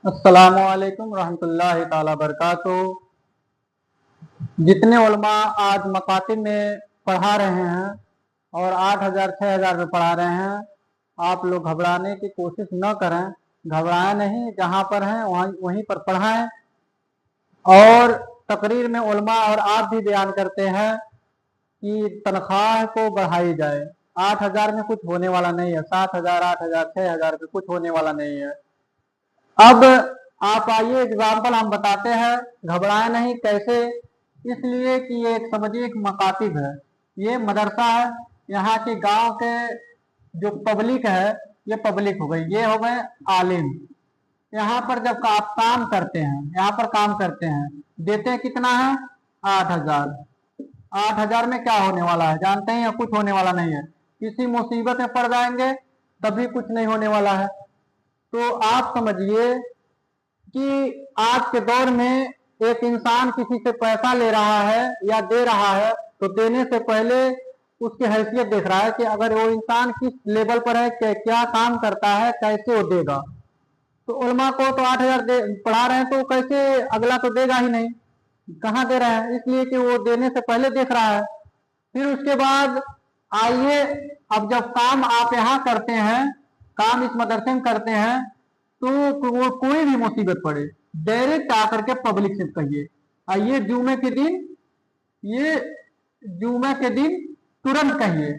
अस्सलामुअलैकुम रहमतुल्लाहि ताला बरकातुहू। जितने उलमा आज मकातिब में पढ़ा रहे हैं और 8,000 6,000 में पढ़ा रहे हैं, आप लोग घबराने की कोशिश न करें। घबराएं नहीं, जहाँ पर हैं वहीं पर पढ़ाएं। और तकरीर में उलमा और आप भी बयान करते हैं कि तनख्वाह को बढ़ाई जाए। 8,000 में कुछ होने वाला नहीं है, 7,000 8,000 6,000 में कुछ होने वाला नहीं है। अब आप आइए, एग्जाम्पल हम बताते हैं, घबराए नहीं। कैसे? इसलिए कि ये एक समझिए एक मकातिब है, ये मदरसा है। यहाँ के गांव के जो पब्लिक है, ये पब्लिक हो गई, ये हो गए आलिम। यहाँ पर जब आप काम करते हैं, यहाँ पर काम करते हैं, देते हैं कितना है? 8,000। 8,000 में क्या होने वाला है जानते हैं? या कुछ होने वाला नहीं है। किसी मुसीबत में पड़ जाएंगे तभी कुछ नहीं होने वाला है। तो आप समझिए कि आज के दौर में एक इंसान किसी से पैसा ले रहा है या दे रहा है, तो देने से पहले उसकी हैसियत देख रहा है कि अगर वो इंसान किस लेवल पर है, क्या काम करता है, कैसे वो देगा। तो उलमा को तो 8,000 पढ़ा रहे हैं, तो कैसे अगला तो देगा ही नहीं, कहाँ दे रहे हैं? इसलिए कि वो देने से पहले देख रहा है। फिर उसके बाद आइए, अब जब काम आप यहाँ करते हैं, काम इस मदरसे में करते हैं, तो वो कोई भी मुसीबत पड़े डायरेक्ट आकर के पब्लिक से कहिए। आइए जुमे के दिन, ये जुमे के दिन तुरंत कहिए,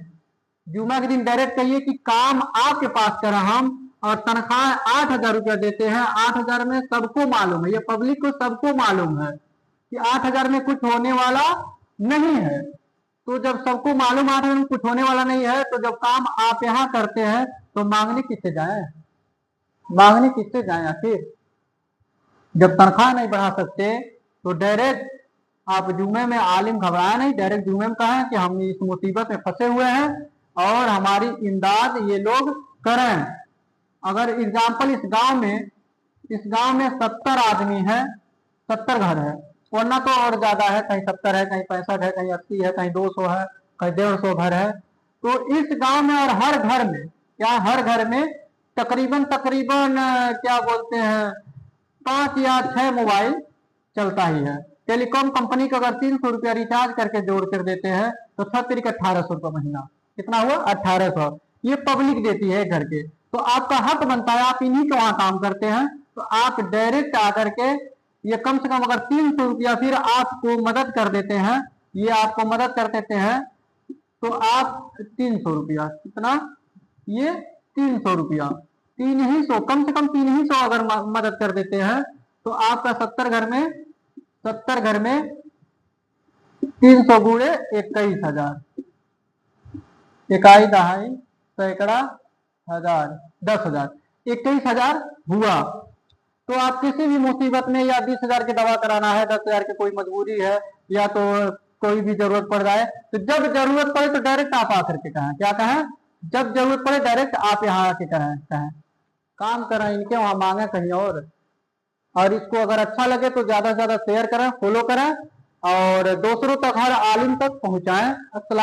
जुमा के दिन डायरेक्ट कहिए कि काम आपके पास करा हम, और तनख्वाह 8,000 रुपया देते हैं। 8,000 में सबको मालूम है, ये पब्लिक को सबको मालूम है कि 8,000 में कुछ होने वाला नहीं है। तो जब सबको मालूम 8,000 में कुछ होने वाला नहीं है, तो जब काम आप यहाँ करते हैं तो मांगने किससे जाए? मांगने किससे जाए आखिर? जब तनख्वाह नहीं बढ़ा सकते तो डायरेक्ट आप जुमे में, आलिम घबराया नहीं, डायरेक्ट जुमे में कहें कि हम इस मुसीबत में फंसे हुए हैं और हमारी इमदाद ये लोग करें। अगर एग्जाम्पल इस गांव में 70 आदमी है, 70 घर है, वरना तो और ज्यादा है, कहीं 70 है, कहीं 65 है, कहीं 80 है, कहीं 200 है, कहीं 150 घर है। तो इस गांव में और हर घर में, क्या हर घर में तकरीबन क्या बोलते हैं, 5 या 6 मोबाइल चलता ही है। टेलीकॉम कंपनी को अगर 300 रुपया रिचार्ज करके जोड़ कर देते हैं तो 1800 रुपया महीना। कितना हुआ? 1800। ये पब्लिक देती है घर के। तो आपका हक बनता है, आप इन्हीं के वहां काम करते हैं, तो आप डायरेक्ट आकर के ये कम से कम अगर 300 रुपया फिर आपको मदद कर देते हैं, ये आपको मदद कर देते हैं, तो आप 300 रुपया, कितना? ये 300 रुपया, 300, कम से कम 300 अगर मदद कर देते हैं, तो आपका 70 घर में 300 गुणे 21,000, इकाई दहाई सैकड़ा हजार 10,000, 21,000 हुआ। तो आप किसी भी मुसीबत में, या 20,000 की दवा कराना है, 10,000 की कोई मजबूरी है, या तो कोई भी जरूरत पड़ जाए, तो जब जरूरत पड़े तो डायरेक्ट आप आकर के कहें। क्या कहें? जब जरूरत पड़े डायरेक्ट आप यहाँ आके कहें काम करें, इनके वहां मांगे कहीं और इसको अगर अच्छा लगे तो ज्यादा से ज्यादा शेयर करें, फॉलो करें और दूसरों तक, हर आलिम तक पहुंचाएं।